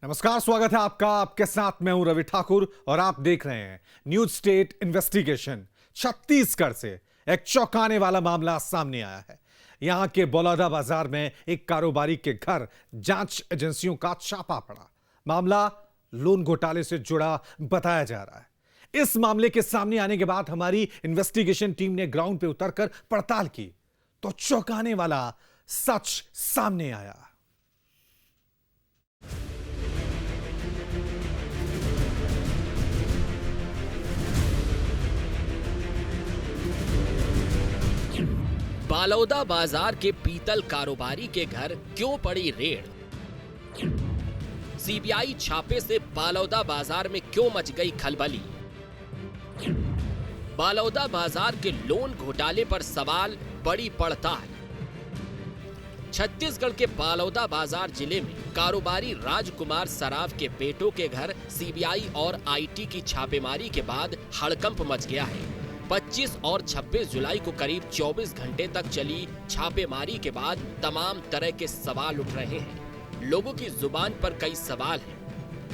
नमस्कार, स्वागत है आपका। आपके साथ मैं हूं रवि ठाकुर और आप देख रहे हैं न्यूज स्टेट इन्वेस्टिगेशन। छत्तीसगढ़ से एक चौंकाने वाला मामला सामने आया है। यहां के बलौदा बाजार में एक कारोबारी के घर जांच एजेंसियों का छापा पड़ा। मामला लोन घोटाले से जुड़ा बताया जा रहा है। इस मामले के सामने आने के बाद हमारी इन्वेस्टिगेशन टीम ने ग्राउंड पे उतरकर पड़ताल की तो चौंकाने वाला सच सामने आया। बालौदा बाजार के पीतल कारोबारी के घर क्यों पड़ी रेड? सीबीआई छापे से बालौदा बाजार में क्यों मच गई खलबली? बालौदा बाजार के लोन घोटाले पर सवाल, बड़ी पड़ताल। छत्तीसगढ़ के बालौदा बाजार जिले में कारोबारी राजकुमार सराफ के बेटों के घर सीबीआई और आईटी की छापेमारी के बाद हड़कंप मच गया है। 25 और 26 जुलाई को करीब 24 घंटे तक चली छापेमारी के बाद तमाम तरह के सवाल उठ रहे हैं। लोगों की जुबान पर कई सवाल हैं।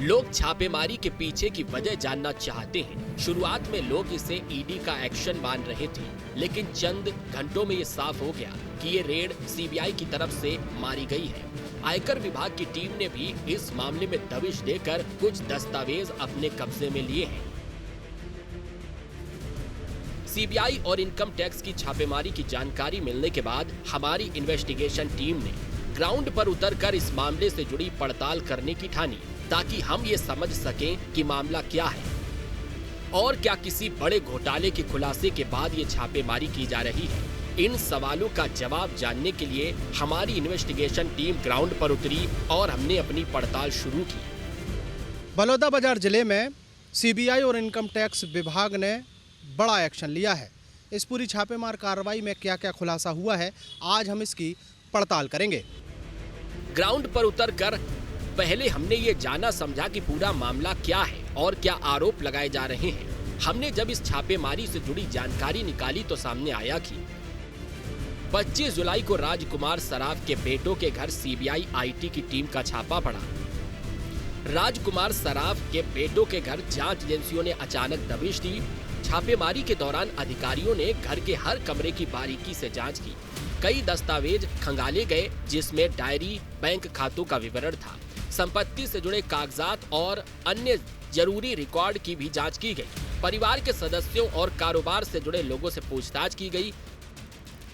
लोग छापेमारी के पीछे की वजह जानना चाहते हैं। शुरुआत में लोग इसे ईडी का एक्शन मान रहे थे, लेकिन चंद घंटों में ये साफ हो गया कि ये रेड सीबीआई की तरफ से मारी गई है। आयकर विभाग की टीम ने भी इस मामले में दबिश देकर कुछ दस्तावेज अपने कब्जे में लिए हैं। सीबीआई और इनकम टैक्स की छापेमारी की जानकारी मिलने के बाद हमारी इन्वेस्टिगेशन टीम ने ग्राउंड पर उतरकर इस मामले से जुड़ी पड़ताल करने की ठानी, ताकि हम ये समझ सकें कि मामला क्या है और क्या किसी बड़े घोटाले के खुलासे के बाद ये छापेमारी की जा रही है। इन सवालों का जवाब जानने के लिए हमारी इन्वेस्टिगेशन टीम ग्राउंड पर उतरी और हमने अपनी पड़ताल शुरू की। बलौदा बाजार जिले में सीबीआई और इनकम टैक्स विभाग ने बड़ा एक्शन लिया है। इस पूरी छापेमार कार्रवाई में क्या क्या खुलासा हुआ है, आज हम इसकी पड़ताल करेंगे। ग्राउंड पर उतरकर पहले हमने ये जाना समझा कि पूरा मामला क्या है और क्या आरोप लगाए जा रहे हैं। हमने जब इस छापेमारी से जुड़ी जानकारी निकाली तो सामने आया कि 25 जुलाई को राजकुमार सराफ के बेटों के घर सीबीआई आईटी की टीम का छापा पड़ा। राजकुमार सराफ के बेटों के घर जांच एजेंसियों ने अचानक दबिश दी। छापेमारी के दौरान अधिकारियों ने घर के हर कमरे की बारीकी से जांच की। कई दस्तावेज खंगाले गए, जिसमें डायरी, बैंक खातों का विवरण था। संपत्ति से जुड़े कागजात और अन्य जरूरी रिकॉर्ड की भी जांच की गई। परिवार के सदस्यों और कारोबार से जुड़े लोगों से पूछताछ की गई।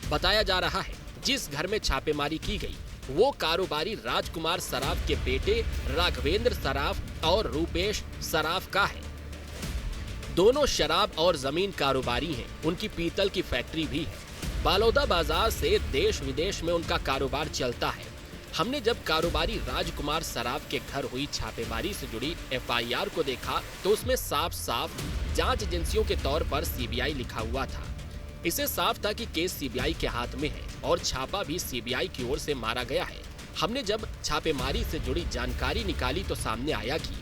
बताया जा रहा है जिस घर में छापेमारी की गई वो कारोबारी राजकुमार सराफ के बेटे राघवेंद्र सराफ और रूपेश सराफ का है। दोनों शराब और जमीन कारोबारी हैं। उनकी पीतल की फैक्ट्री भी है। बालौदा बाजार से देश विदेश में उनका कारोबार चलता है। हमने जब कारोबारी राजकुमार सराफ के घर हुई छापेमारी से जुड़ी एफआईआर को देखा तो उसमें साफ साफ जांच एजेंसियों के तौर पर सीबीआई लिखा हुआ था। इसे साफ था कि केस सीबीआई के हाथ में है और छापा भी सीबीआई की ओर से मारा गया है। हमने जब छापेमारी से जुड़ी जानकारी निकाली तो सामने आया कि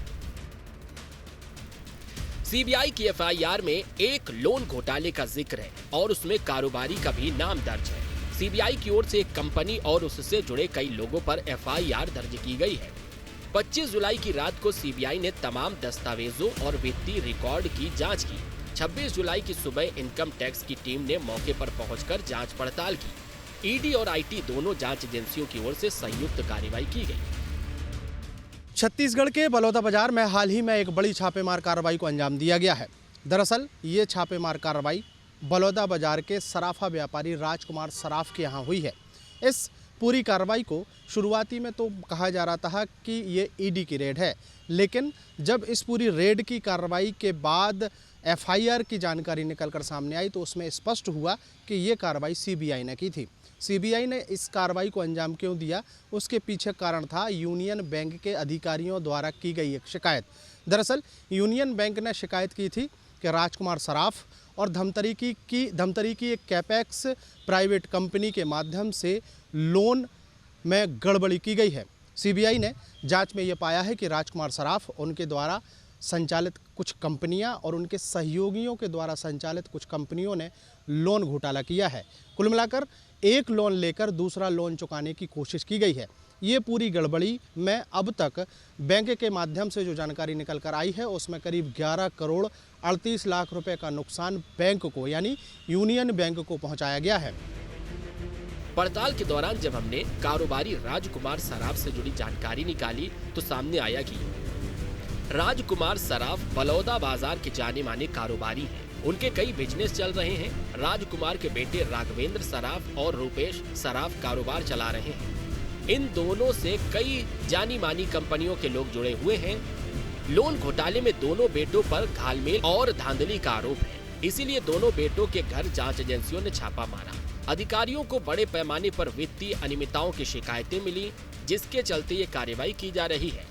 सीबीआई की एफआईआर में एक लोन घोटाले का जिक्र है और उसमें कारोबारी का भी नाम दर्ज है। सीबीआई की ओर से एक कंपनी और उससे जुड़े कई लोगों पर एफआईआर दर्ज की गई है। 25 जुलाई की रात को सीबीआई ने तमाम दस्तावेजों और वित्तीय रिकॉर्ड की जांच की। 26 जुलाई की सुबह इनकम टैक्स की टीम ने मौके पर पहुंचकर जांच पड़ताल की। ईडी और आईटी दोनों जांच एजेंसियों की ओर से संयुक्त कार्रवाई की गई। छत्तीसगढ़ के बलौदा बाजार में हाल ही में एक बड़ी छापेमार कार्रवाई को अंजाम दिया गया है। दरअसल ये छापेमार कार्रवाई बलौदा बाजार के सराफा व्यापारी राजकुमार सराफ के यहाँ हुई है। इस पूरी कार्रवाई को शुरुआती में तो कहा जा रहा था कि ये ईडी की रेड है, लेकिन जब इस पूरी रेड की कार्रवाई के बाद एफआईआर की जानकारी निकलकर सामने आई तो उसमें स्पष्ट हुआ कि ये कार्रवाई सीबीआई ने की थी। सीबीआई ने इस कार्रवाई को अंजाम क्यों दिया, उसके पीछे कारण था यूनियन बैंक के अधिकारियों द्वारा की गई एक शिकायत। दरअसल यूनियन बैंक ने शिकायत की थी कि राजकुमार सराफ और धमतरी की एक कैपेक्स प्राइवेट कंपनी के माध्यम से लोन में गड़बड़ी की गई है। सीबीआई ने जांच में ये पाया है कि राजकुमार सराफ, उनके द्वारा संचालित कुछ कंपनियां और उनके सहयोगियों के द्वारा संचालित कुछ कंपनियों ने लोन घोटाला किया है। कुल मिलाकर एक लोन लेकर दूसरा लोन चुकाने की कोशिश की गई है। ये पूरी गड़बड़ी में अब तक बैंक के माध्यम से जो जानकारी निकल कर आई है उसमें करीब 11 करोड़ 38 लाख रुपए का नुकसान बैंक को यानी यूनियन बैंक को पहुंचाया गया है। पड़ताल के दौरान जब हमने कारोबारी राजकुमार सराफ से जुड़ी जानकारी निकाली तो सामने आया कि राजकुमार सराफ बलौदा बाजार के जाने माने कारोबारी हैं। उनके कई बिजनेस चल रहे हैं। राजकुमार के बेटे राघवेंद्र सराफ और रूपेश सराफ कारोबार चला रहे हैं। इन दोनों से कई जानी मानी कंपनियों के लोग जुड़े हुए हैं। लोन घोटाले में दोनों बेटों पर घालमेल और धांधली का आरोप है, इसीलिए दोनों बेटों के घर जांच एजेंसियों ने छापा मारा। अधिकारियों को बड़े पैमाने पर वित्तीय अनियमितताओं की शिकायतें मिली, जिसके चलते ये कार्रवाई की जा रही है।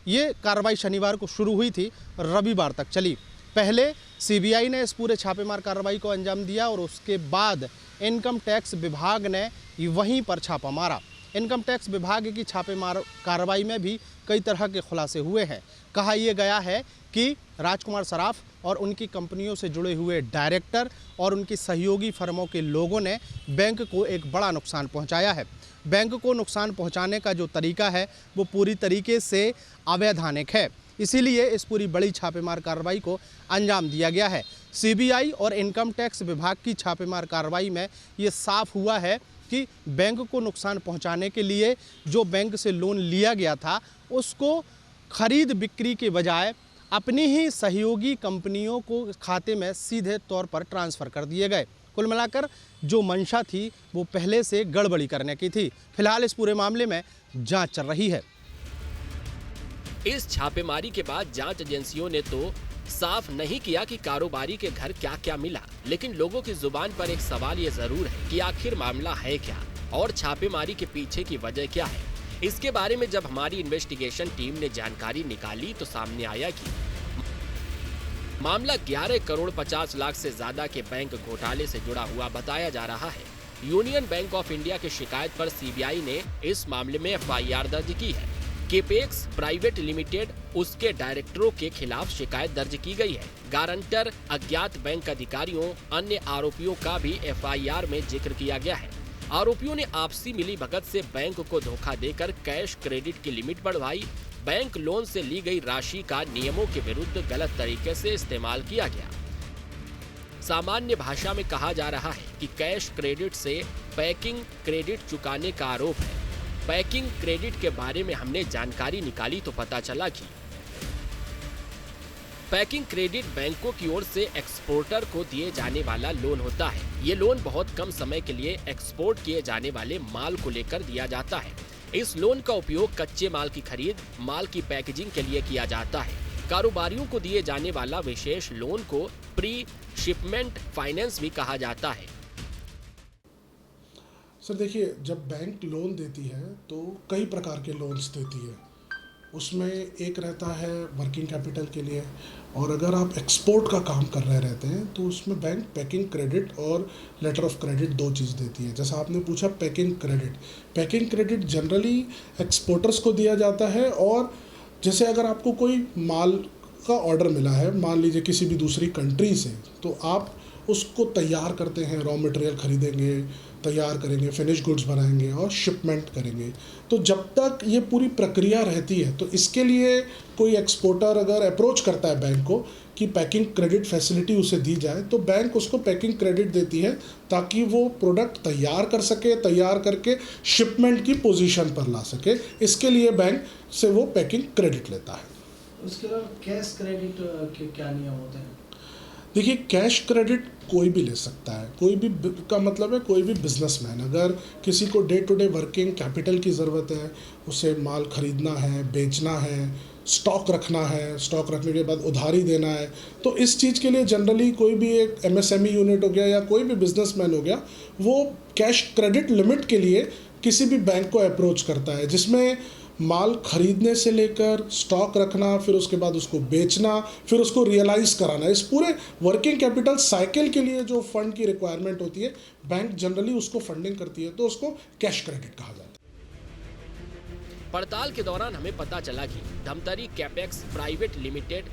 ये कार्रवाई शनिवार को शुरू हुई थी, रविवार तक चली। पहले सीबीआई ने इस पूरे छापेमार कार्रवाई को अंजाम दिया और उसके बाद इनकम टैक्स विभाग ने वहीं पर छापा मारा। इनकम टैक्स विभाग की छापेमार कार्रवाई में भी कई तरह के खुलासे हुए हैं। कहा यह गया है कि राजकुमार सराफ और उनकी कंपनियों से जुड़े हुए डायरेक्टर और उनकी सहयोगी फर्मों के लोगों ने बैंक को एक बड़ा नुकसान पहुंचाया है। बैंक को नुकसान पहुंचाने का जो तरीका है वो पूरी तरीके से अवैधानिक है, इसीलिए इस पूरी बड़ी छापेमार कार्रवाई को अंजाम दिया गया है। सीबीआई और इनकम टैक्स विभाग की छापेमार कार्रवाई में ये साफ हुआ है कि बैंक को नुकसान पहुंचाने के लिए जो बैंक से लोन लिया गया था उसको खरीद बिक्री के बजाय अपनी ही सहयोगी कंपनियों को खाते में सीधे तौर पर ट्रांसफ़र कर दिए गए। कुल मिलाकर जो मंशा थी वो पहले से गड़बड़ी करने की थी। फिलहाल इस पूरे मामले में जांच चल रही है। इस छापेमारी के बाद जांच एजेंसियों ने तो साफ नहीं किया कि कारोबारी के घर क्या क्या मिला, लेकिन लोगों की जुबान पर एक सवाल ये जरूर है कि आखिर मामला है क्या और छापेमारी के पीछे की वजह क्या है। इसके बारे में जब हमारी इन्वेस्टिगेशन टीम ने जानकारी निकाली तो सामने आया कि मामला 11 करोड़ 50 लाख से ज्यादा के बैंक घोटाले से जुड़ा हुआ बताया जा रहा है। यूनियन बैंक ऑफ इंडिया की शिकायत पर सीबीआई ने इस मामले में एफआईआर दर्ज की है। केपेक्स प्राइवेट लिमिटेड उसके डायरेक्टरों के खिलाफ शिकायत दर्ज की गई है। गारंटर, अज्ञात बैंक अधिकारियों, अन्य आरोपियों का भी एफआईआर में जिक्र किया गया है। आरोपियों ने आपसी मिलीभगत से बैंक को धोखा देकर कैश क्रेडिट की लिमिट बढ़वाई। बैंक लोन से ली गई राशि का नियमों के विरुद्ध गलत तरीके से इस्तेमाल किया गया। सामान्य भाषा में कहा जा रहा है कि कैश क्रेडिट से पैकिंग क्रेडिट चुकाने का आरोप है। पैकिंग क्रेडिट के बारे में हमने जानकारी निकाली तो पता चला कि पैकिंग क्रेडिट बैंकों की ओर से एक्सपोर्टर को दिए जाने वाला लोन होता है। ये लोन बहुत कम समय के लिए एक्सपोर्ट किए जाने वाले माल को लेकर दिया जाता है। इस लोन का उपयोग कच्चे माल की खरीद, माल की पैकेजिंग के लिए किया जाता है। कारोबारियों को दिए जाने वाला विशेष लोन को प्री शिपमेंट फाइनेंस भी कहा जाता है। सर देखिए, जब बैंक लोन देती है तो कई प्रकार के लोन्स देती है। उसमें एक रहता है वर्किंग कैपिटल के लिए, और अगर आप एक्सपोर्ट का काम कर रहे रहते हैं तो उसमें बैंक पैकिंग क्रेडिट और लेटर ऑफ क्रेडिट दो चीज़ देती है। जैसा आपने पूछा पैकिंग क्रेडिट जनरली एक्सपोर्टर्स को दिया जाता है। और जैसे अगर आपको कोई माल का ऑर्डर मिला है, मान लीजिए किसी भी दूसरी कंट्री से, तो आप उसको तैयार करते हैं, रॉ मटेरियल खरीदेंगे, तैयार करेंगे, फिनिश गुड्स बनाएंगे और शिपमेंट करेंगे। तो जब तक ये पूरी प्रक्रिया रहती है तो इसके लिए कोई एक्सपोर्टर अगर अप्रोच करता है बैंक को कि पैकिंग क्रेडिट फैसिलिटी उसे दी जाए, तो बैंक उसको पैकिंग क्रेडिट देती है ताकि वो प्रोडक्ट तैयार कर सके, तैयार करके शिपमेंट की पोजीशन पर ला सके। इसके लिए बैंक से वो पैकिंग क्रेडिट लेता है। उसके अलावा कैश क्रेडिट के क्या नियम होते हैं? देखिए, कैश क्रेडिट कोई भी ले सकता है। कोई भी का मतलब है कोई भी बिजनेसमैन, अगर किसी को day to day working capital की ज़रूरत है, उसे माल खरीदना है, बेचना है, स्टॉक रखना है, स्टॉक रखने के बाद उधारी देना है, तो इस चीज़ के लिए जनरली कोई भी एक एमएसएमई यूनिट हो गया या कोई भी बिजनेसमैन हो गया, वो कैश क्रेडिट लिमिट के लिए किसी भी बैंक को अप्रोच करता है, जिसमें माल खरीदने से लेकर स्टॉक रखना, फिर उसके बाद उसको बेचना, फिर उसको रियलाइज़ कराना, इस पूरे वर्किंग कैपिटल साइकिल के लिए जो फंड की रिक्वायरमेंट होती है, बैंक जनरली उसको फंडिंग करती है, तो उसको कैश क्रेडिट कहा जाता है। पड़ताल के दौरान हमें पता चला कि Dhamtari capex private limited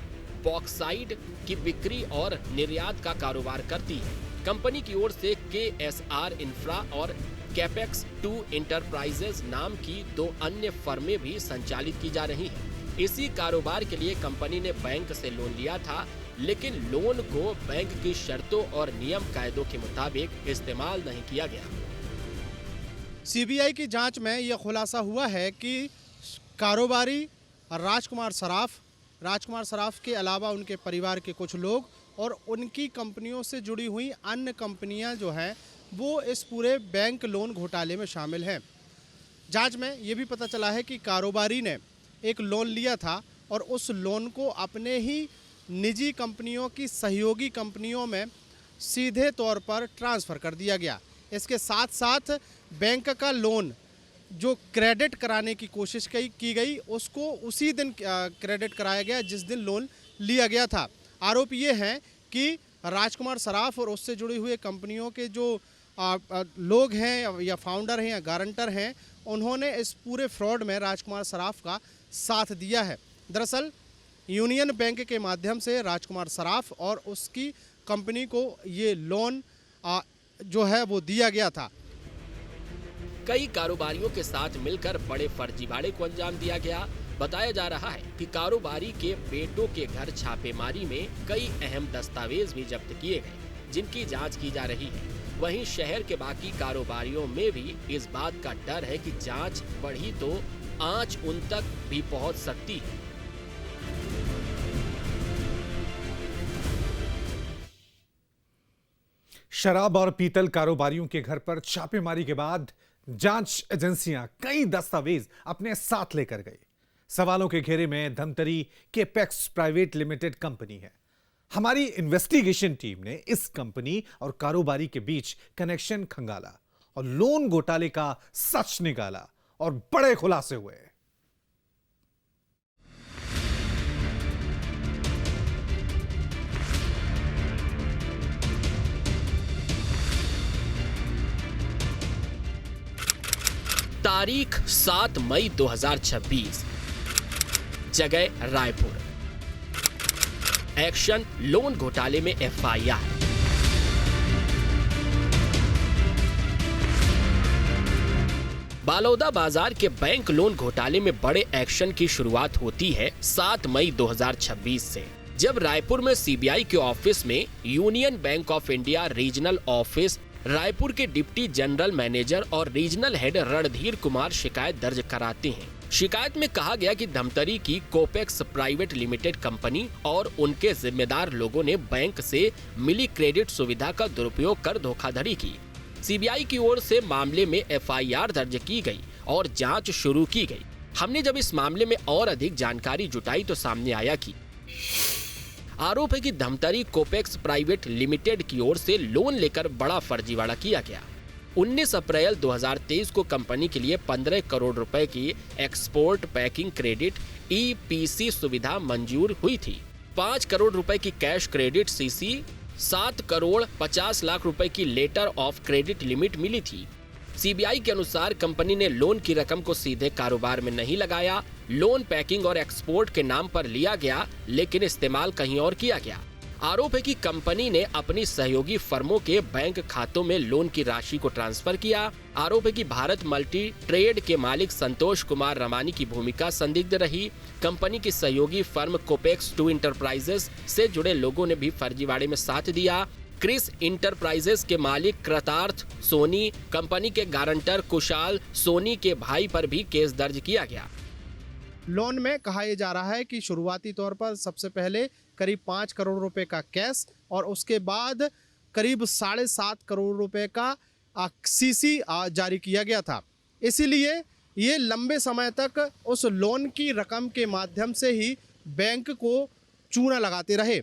bauxite की बिक्री और निर्यात का कारोबार करती है। कंपनी की ओर से KSR इंफ्रा और कैपेक्स 2 इंटरप्राइजेज नाम की 2 अन्य फर्में भी संचालित की जा रही हैं। इसी कारोबार के लिए कंपनी ने बैंक से लोन लिया था, लेकिन लोन को बैंक की शर्तों और नियम कायदों के मुताबिक इस्तेमाल नहीं किया गया। सीबीआई की जांच में यह खुलासा हुआ है कि कारोबारी राजकुमार सराफ के अलावा उनके परिवार के कुछ लोग और उनकी कंपनियों से जुड़ी हुई अन्य कंपनियां जो हैं वो इस पूरे बैंक लोन घोटाले में शामिल हैं। जांच में ये भी पता चला है कि कारोबारी ने एक लोन लिया था और उस लोन को अपने ही निजी कंपनियों की सहयोगी कंपनियों में सीधे तौर पर ट्रांसफ़र कर दिया गया। इसके साथ साथ बैंक का लोन जो क्रेडिट कराने की कोशिश की गई उसको उसी दिन क्रेडिट कराया गया जिस दिन लोन लिया गया था। आरोप ये है कि राजकुमार सराफ और उससे जुड़ी हुई कंपनियों के जो लोग हैं या फाउंडर हैं या गारंटर हैं, उन्होंने इस पूरे फ्रॉड में राजकुमार सराफ का साथ दिया है। दरअसल यूनियन बैंक के माध्यम से राजकुमार सराफ और उसकी कंपनी को ये लोन जो है वो दिया गया था। कई कारोबारियों के साथ मिलकर बड़े फर्जीवाड़े को अंजाम दिया गया। बताया जा रहा है कि कारोबारी के बेटों के घर छापेमारी में कई अहम दस्तावेज भी जब्त किए गए, जिनकी जांच की जा रही है। वहीं शहर के बाकी कारोबारियों में भी इस बात का डर है कि जांच बढ़ी तो आंच उन तक भी पहुंच सकती है। शराब और पीतल कारोबारियों के घर पर छापेमारी के बाद जांच एजेंसियां कई दस्तावेज अपने साथ लेकर गई। सवालों के घेरे में Dhamtari capex private limited company है। हमारी इन्वेस्टिगेशन टीम ने इस कंपनी और कारोबारी के बीच कनेक्शन खंगाला और लोन घोटाले का सच निकाला और बड़े खुलासे हुए। तारीख 7 मई 2026, जगह रायपुर। एक्शन लोन घोटाले में एफआईआर। बालोदा बाजार के बैंक लोन घोटाले में बड़े एक्शन की शुरुआत होती है 7 मई 2026 से, जब रायपुर में सीबीआई के ऑफिस में union bank of India regional office Raipur के डिप्टी जनरल मैनेजर और रीजनल हेड रणधीर कुमार शिकायत दर्ज कराते हैं। शिकायत में कहा गया कि धमतरी की कोपेक्स प्राइवेट लिमिटेड कंपनी और उनके जिम्मेदार लोगों ने बैंक से मिली क्रेडिट सुविधा का दुरुपयोग कर धोखाधड़ी की। सीबीआई की ओर से मामले में एफआईआर दर्ज की गई और जांच शुरू की गई। हमने जब इस मामले में और अधिक जानकारी जुटाई तो सामने आया कि आरोप है कि धमतरी कोपेक्स प्राइवेट लिमिटेड की ओर से लोन लेकर बड़ा फर्जीवाड़ा किया गया। 19 अप्रैल 2023 को कंपनी के लिए 15 करोड़ रुपए की एक्सपोर्ट पैकिंग क्रेडिट ईपीसी सुविधा मंजूर हुई थी। 5 करोड़ रुपए की cash credit CC, 7 crore 50 lakh रुपए की लेटर ऑफ क्रेडिट लिमिट मिली थी। सीबीआई के अनुसार कंपनी ने लोन की रकम को सीधे कारोबार में नहीं लगाया। लोन पैकिंग और एक्सपोर्ट के नाम पर लिया गया, लेकिन इस्तेमाल कहीं और किया गया। आरोप है कि कंपनी ने अपनी सहयोगी फर्मों के बैंक खातों में लोन की राशि को ट्रांसफर किया। आरोप है कि भारत मल्टी ट्रेड के मालिक संतोष कुमार रमानी की भूमिका संदिग्ध रही। कंपनी की सहयोगी फर्म कोपेक्स 2 इंटरप्राइजेस से जुड़े लोगों ने भी फर्जीवाड़े में साथ दिया। क्रिस इंटरप्राइजेस के मालिक कृतार्थ सोनी, कंपनी के गारंटर कुशाल सोनी के भाई पर भी केस दर्ज किया गया। लोन में कहा यह जा रहा है कि शुरुआती तौर पर सबसे पहले करीब 5 करोड़ रुपए का कैश और उसके बाद करीब 7.5 करोड़ रुपए का सीसी जारी किया गया था। इसीलिए ये लंबे समय तक उस लोन की रकम के माध्यम से ही बैंक को चूना लगाते रहे।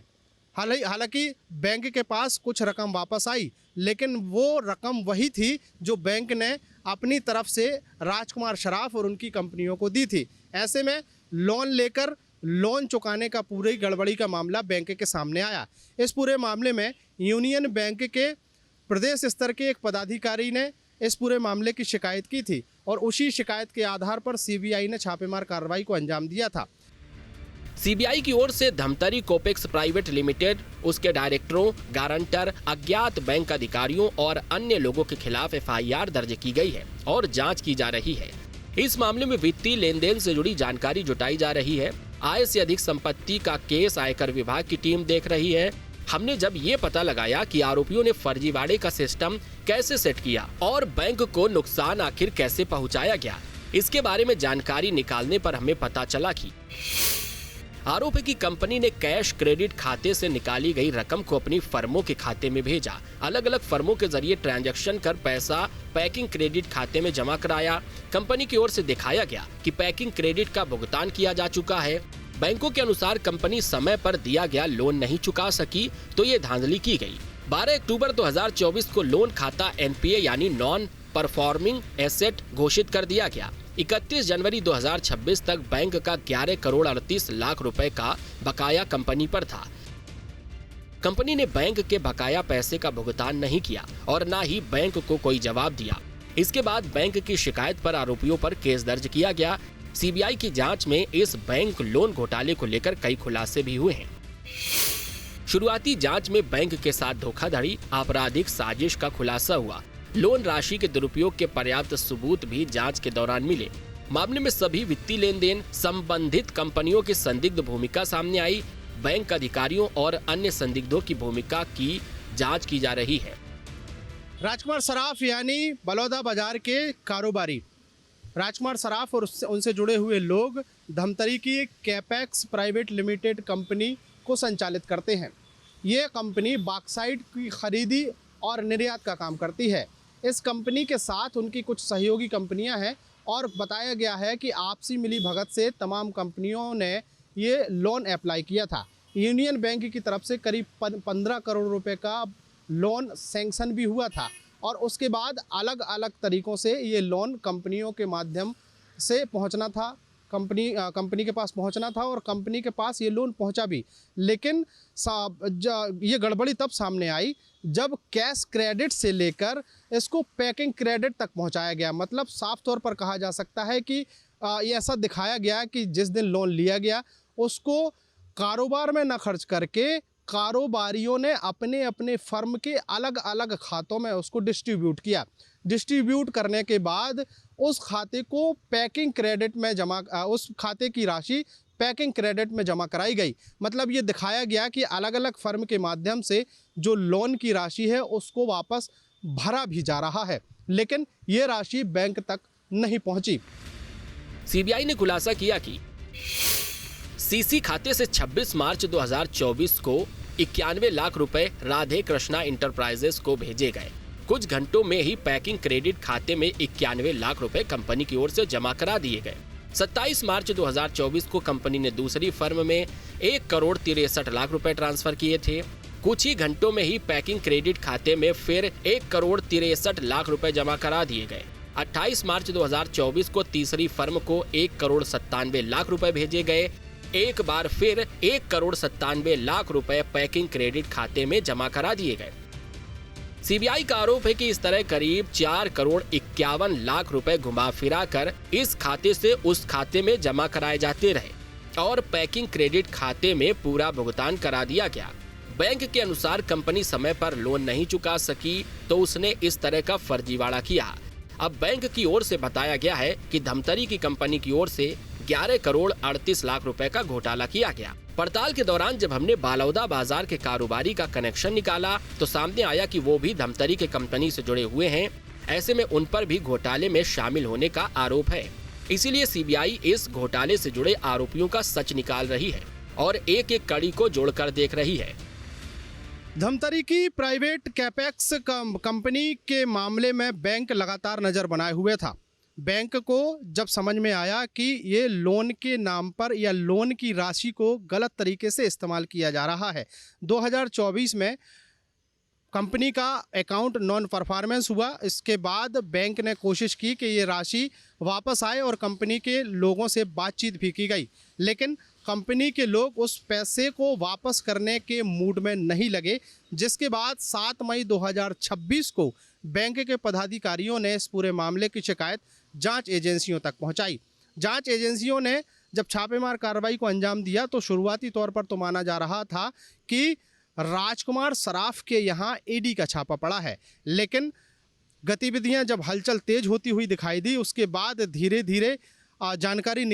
हालांकि बैंक के पास कुछ रकम वापस आई, लेकिन वो रकम वही थी जो बैंक ने अपनी तरफ से राजकुमार सराफ और उनकी कंपनियों को दी थी। ऐसे में लोन लेकर लोन चुकाने का पूरी गड़बड़ी का मामला बैंक के सामने आया। इस पूरे मामले में यूनियन बैंक के प्रदेश स्तर के एक पदाधिकारी ने इस पूरे मामले की शिकायत की थी और उसी शिकायत के आधार पर सीबीआई ने छापेमार कार्रवाई को अंजाम दिया था। सीबीआई की ओर से धमतरी कोपेक्स प्राइवेट लिमिटेड, उसके डायरेक्टरों, गारंटर, अज्ञात बैंक अधिकारियों और अन्य लोगों के खिलाफ एफआईआर दर्ज की गई है और जांच की जा रही है। इस मामले में वित्तीय लेन देन से जुड़ी जानकारी जुटाई जा रही है। आय से अधिक संपत्ति का केस आयकर विभाग की टीम देख रही है। हमने जब ये पता लगाया कि आरोपियों ने फर्जीवाड़े का सिस्टम कैसे सेट किया और बैंक को नुकसान आखिर कैसे पहुंचाया गया, इसके बारे में जानकारी निकालने पर हमें पता चला कि आरोप है कि कंपनी ने कैश क्रेडिट खाते से निकाली गई रकम को अपनी फर्मों के खाते में भेजा। अलग अलग फर्मों के जरिए ट्रांजैक्शन कर पैसा पैकिंग क्रेडिट खाते में जमा कराया। कंपनी की ओर से दिखाया गया कि पैकिंग क्रेडिट का भुगतान किया जा चुका है। बैंकों के अनुसार कंपनी समय पर दिया गया लोन नहीं चुका सकी तो ये धांधली की गई। 12 अक्टूबर 2024 को लोन खाता एनपीए यानी नॉन परफॉर्मिंग एसेट घोषित कर दिया गया। 31 जनवरी 2026 तक बैंक का 11 करोड़ 38 लाख रुपए का बकाया कंपनी पर था। कंपनी ने बैंक के बकाया पैसे का भुगतान नहीं किया और न ही बैंक को कोई जवाब दिया। इसके बाद बैंक की शिकायत पर आरोपियों पर केस दर्ज किया गया। सीबीआई की जांच में इस बैंक लोन घोटाले को लेकर कई खुलासे भी हुए हैं। शुरुआती जांच में बैंक के साथ धोखाधड़ी, आपराधिक साजिश का खुलासा हुआ। लोन राशि के दुरुपयोग के पर्याप्त सबूत भी जांच के दौरान मिले। मामले में सभी वित्तीय लेन देन, संबंधित कंपनियों की संदिग्ध भूमिका सामने आई। बैंक अधिकारियों और अन्य संदिग्धों की भूमिका की जांच की जा रही है। राजकुमार सराफ यानी बलौदा बाजार के कारोबारी राजकुमार सराफ और उनसे जुड़े हुए लोग धमतरी की कैपेक्स प्राइवेट लिमिटेड कंपनी को संचालित करते हैं। ये कंपनी बॉक्साइट की खरीदी और निर्यात का काम करती है। इस कंपनी के साथ उनकी कुछ सहयोगी कंपनियां हैं और बताया गया है कि आपसी मिली भगत से तमाम कंपनियों ने ये लोन अप्लाई किया था। यूनियन बैंक की तरफ से करीब 15 करोड़ रुपए का लोन सैंक्शन भी हुआ था और उसके बाद अलग अलग तरीक़ों से ये लोन कंपनियों के माध्यम से पहुंचना था, कंपनी के पास पहुंचना था और कंपनी के पास ये लोन पहुंचा भी। लेकिन ये गड़बड़ी तब सामने आई जब कैश क्रेडिट से लेकर इसको पैकिंग क्रेडिट तक पहुंचाया गया। मतलब साफ तौर पर कहा जा सकता है कि ये ऐसा दिखाया गया कि जिस दिन लोन लिया गया उसको कारोबार में न खर्च करके कारोबारियों ने अपने अपने फर्म के अलग अलग खातों में उसको डिस्ट्रीब्यूट किया। डिस्ट्रीब्यूट करने के बाद उस खाते को पैकिंग क्रेडिट में उस खाते की राशि पैकिंग क्रेडिट में जमा कराई गई। मतलब ये दिखाया गया कि अलग अलग फर्म के माध्यम से जो लोन की राशि है उसको वापस भरा भी जा रहा है, लेकिन ये राशि बैंक तक नहीं पहुंची। सीबीआई ने खुलासा किया कि सीसी खाते से 26 मार्च 2024 को 91 लाख रुपए राधे कृष्णा इंटरप्राइजेस को भेजे गए। कुछ घंटों में ही पैकिंग क्रेडिट खाते में 91 लाख रुपए कंपनी की ओर से जमा करा दिए गए। 27 मार्च 2024 को कंपनी ने दूसरी फर्म में 1 करोड़ 63 लाख रुपए ट्रांसफर किए थे। कुछ ही घंटों में ही पैकिंग क्रेडिट खाते में फिर 1 करोड़ 63 लाख रुपए जमा करा दिए गए। 28 मार्च 2024 को तीसरी फर्म को 1 करोड़ 97 लाख रुपए भेजे गए। एक बार फिर 1 करोड़ 97 लाख रुपए पैकिंग क्रेडिट खाते में जमा करा दिए गए। सीबीआई का आरोप है कि इस तरह करीब 4 करोड़ 51 लाख रुपए घुमा फिरा कर इस खाते से उस खाते में जमा कराए जाते रहे और पैकिंग क्रेडिट खाते में पूरा भुगतान करा दिया गया। बैंक के अनुसार कंपनी समय पर लोन नहीं चुका सकी तो उसने इस तरह का फर्जीवाड़ा किया। अब बैंक की ओर से बताया गया है कि धमतरी की कंपनी की ओर से 11 करोड़ 38 लाख रुपए का घोटाला किया गया। पड़ताल के दौरान जब हमने बलौदा बाजार के कारोबारी का कनेक्शन निकाला तो सामने आया कि वो भी धमतरी के कंपनी से जुड़े हुए हैं। ऐसे में उन पर भी घोटाले में शामिल होने का आरोप है। इसीलिए सीबीआई इस घोटाले से जुड़े आरोपियों का सच निकाल रही है और एक एक कड़ी को जोड़कर देख रही है। धमतरी की प्राइवेट कैपेक्स कंपनी के मामले में बैंक लगातार नज़र बनाए हुए था। बैंक को जब समझ में आया कि ये लोन के नाम पर या लोन की राशि को गलत तरीके से इस्तेमाल किया जा रहा है, 2024 में कंपनी का अकाउंट नॉन परफॉर्मेंस हुआ। इसके बाद बैंक ने कोशिश की कि ये राशि वापस आए और कंपनी के लोगों से बातचीत भी की गई, लेकिन कंपनी के लोग उस पैसे को वापस करने के मूड में नहीं लगे, जिसके बाद 7 मई 2026 को बैंक के पदाधिकारियों ने इस पूरे मामले की शिकायत जांच एजेंसियों तक पहुंचाई। जांच एजेंसियों ने जब छापेमार कार्रवाई को अंजाम दिया तो शुरुआती तौर पर तो माना जा रहा था कि राजकुमार सराफ के यहाँ ईडी का छापा पड़ा है, लेकिन गतिविधियां जब हलचल तेज होती हुई दिखाई दी उसके बाद धीरे धीरे जानकारी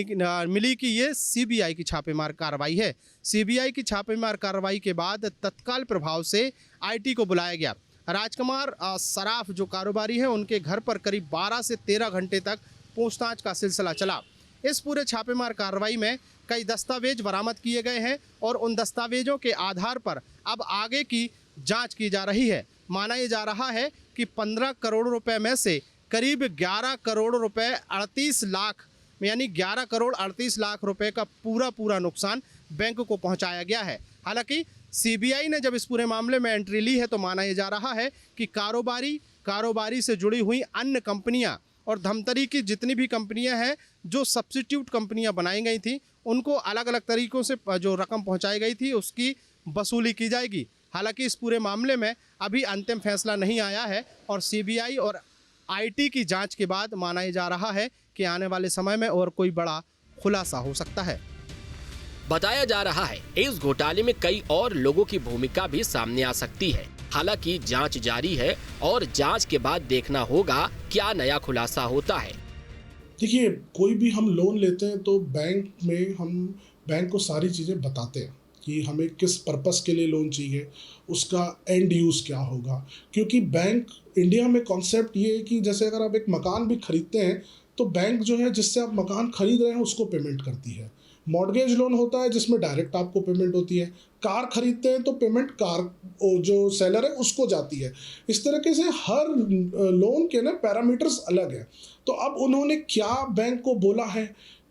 मिली कि ये सीबीआई की छापेमार कार्रवाई है। सीबीआई की छापेमार कार्रवाई के बाद तत्काल प्रभाव से आईटी को बुलाया गया। राजकुमार सराफ जो कारोबारी हैं उनके घर पर करीब 12 से 13 घंटे तक पूछताछ का सिलसिला चला। इस पूरे छापेमार कार्रवाई में कई दस्तावेज बरामद किए गए हैं और उन दस्तावेजों के आधार पर अब आगे की जांच की जा रही है। माना यह जा रहा है कि 15 करोड़ रुपए में से करीब 11 करोड़ रुपए 38 लाख यानी 11 करोड़ 38 लाख रुपए का पूरा नुकसान बैंक को पहुंचाया गया है। हालांकि सीबीआई ने जब इस पूरे मामले में एंट्री ली है तो माना यह जा रहा है कि कारोबारी से जुड़ी हुई अन्य कंपनियां और धमतरी की जितनी भी कंपनियां हैं जो सब्स्टिट्यूट कंपनियां बनाई गई थी उनको अलग अलग तरीक़ों से जो रकम पहुंचाई गई थी उसकी वसूली की जाएगी। हालांकि इस पूरे मामले में अभी अंतिम फैसला नहीं आया है और सीबीआई और आईटी की जांच के बाद माना यह जा रहा है कि आने वाले समय में और कोई बड़ा खुलासा हो सकता है। बताया जा रहा है इस घोटाले में कई और लोगों की भूमिका भी सामने आ सकती है। हालांकि जांच जारी है और जांच के बाद देखना होगा क्या नया खुलासा होता है। देखिए, कोई भी हम लोन लेते हैं तो बैंक को सारी चीज़ें बताते हैं कि हमें किस पर्पस के लिए लोन चाहिए, उसका एंड यूज़ क्या होगा। क्योंकि बैंक इंडिया में कॉन्सेप्ट ये है कि जैसे अगर आप एक मकान भी खरीदते हैं तो बैंक जो है जिससे आप मकान खरीद रहे हैं उसको पेमेंट करती है। मॉर्गेज लोन होता है जिसमें डायरेक्ट आपको पेमेंट होती है। कार खरीदते हैं तो पेमेंट कार जो सेलर है उसको जाती है। इस तरीके से हर लोन के ना पैरामीटर्स अलग हैं। तो अब उन्होंने क्या बैंक को बोला है,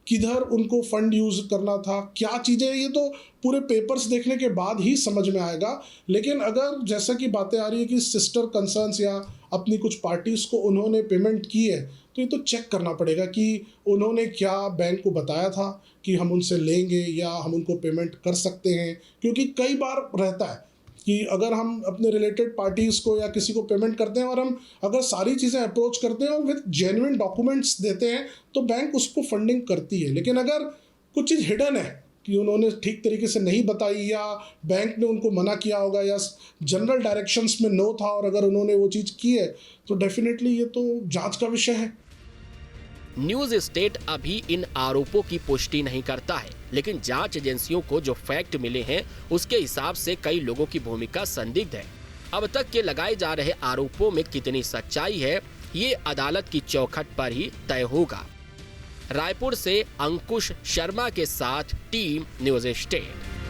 किधर उनको फंड यूज़ करना था, क्या चीज़ें, ये तो पूरे पेपर्स देखने के बाद ही समझ में आएगा। लेकिन अगर जैसा कि बातें आ रही है कि सिस्टर कंसर्न्स या अपनी कुछ पार्टीज़ को उन्होंने पेमेंट की है तो ये तो चेक करना पड़ेगा कि उन्होंने क्या बैंक को बताया था कि हम उनसे लेंगे या हम उनको पेमेंट कर सकते हैं। क्योंकि कई बार रहता है कि अगर हम अपने रिलेटेड पार्टीज़ को या किसी को पेमेंट करते हैं और हम अगर सारी चीज़ें अप्रोच करते हैं और विद जेन्युइन डॉक्यूमेंट्स देते हैं तो बैंक उसको फंडिंग करती है। लेकिन अगर कुछ चीज़ हिडन है कि उन्होंने ठीक तरीके से नहीं बताई या बैंक ने उनको मना किया होगा या जनरल डायरेक्शंस में नो था और अगर उन्होंने वो चीज़ की है तो डेफिनेटली ये तो जांच का विषय है। न्यूज स्टेट अभी इन आरोपों की पुष्टि नहीं करता है, लेकिन जांच एजेंसियों को जो फैक्ट मिले हैं उसके हिसाब से कई लोगों की भूमिका संदिग्ध है। अब तक के लगाए जा रहे आरोपों में कितनी सच्चाई है ये अदालत की चौखट पर ही तय होगा। रायपुर से अंकुश शर्मा के साथ टीम न्यूज स्टेट।